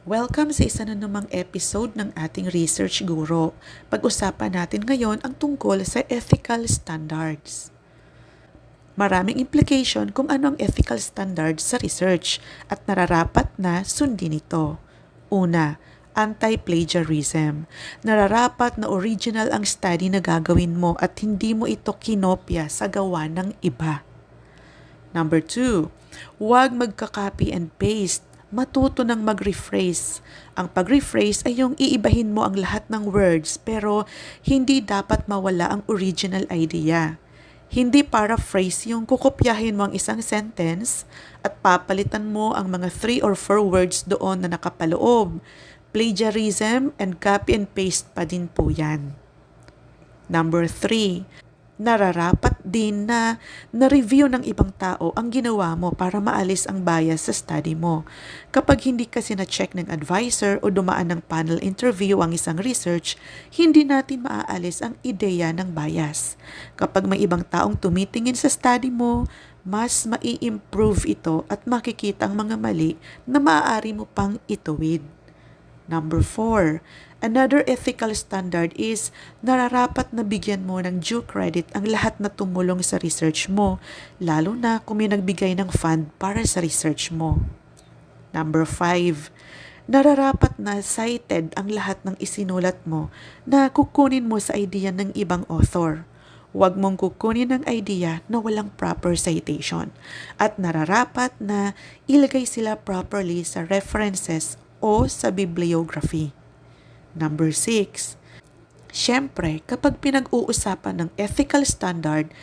Welcome sa isa na namang episode ng ating Research Guro. Pag-usapan natin ngayon ang tungkol sa ethical standards. Maraming implication kung ano ang ethical standards sa research at nararapat na sundin ito. Una, anti-plagiarism. Nararapat na original ang study na gagawin mo at hindi mo ito kinopya sa gawa ng iba. Number 2, huwag magka-copy and paste. Matuto ng mag-rephrase. Ang pag-rephrase ay yung iibahin mo ang lahat ng words pero hindi dapat mawala ang original idea. Hindi paraphrase yung kukopyahin mo ang isang sentence at papalitan mo ang mga 3 or 4 words doon na nakapaloob. Plagiarism and copy and paste pa din po yan. Number 3, nararapat din na na-review ng ibang tao ang ginawa mo para maalis ang bias sa study mo. Kapag hindi kasi na-check ng advisor o dumaan ng panel interview ang isang research, hindi natin maaalis ang ideya ng bias. Kapag may ibang taong tumitingin sa study mo, mas mai-improve ito at makikita ang mga mali na maaari mo pang ituwid. Number 4, another ethical standard is nararapat na bigyan mo ng due credit ang lahat na tumulong sa research mo, lalo na kung may nagbigay ng fund para sa research mo. Number 5, nararapat na cited ang lahat ng isinulat mo na kukunin mo sa idea ng ibang author. Huwag mong kukunin ang idea na walang proper citation at nararapat na ilagay sila properly sa references o sa bibliography. Number 6, syempre, kapag pinag-uusapan ng ethical standard,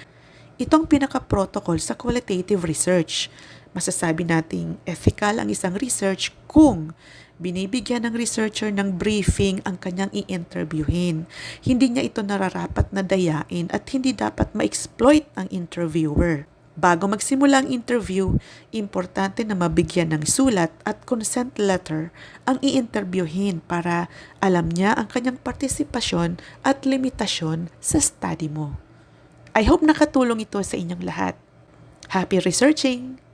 itong pinaka-protocol sa qualitative research. Masasabi nating ethical ang isang research kung binibigyan ng researcher ng briefing ang kanyang i-interviewin. Hindi niya ito nararapat na dayain at hindi dapat ma-exploit ang interviewer. Bago magsimula ang interview, importante na mabigyan ng sulat at consent letter ang i-interviewin para alam niya ang kanyang partisipasyon at limitasyon sa study mo. I hope nakatulong ito sa inyong lahat. Happy researching!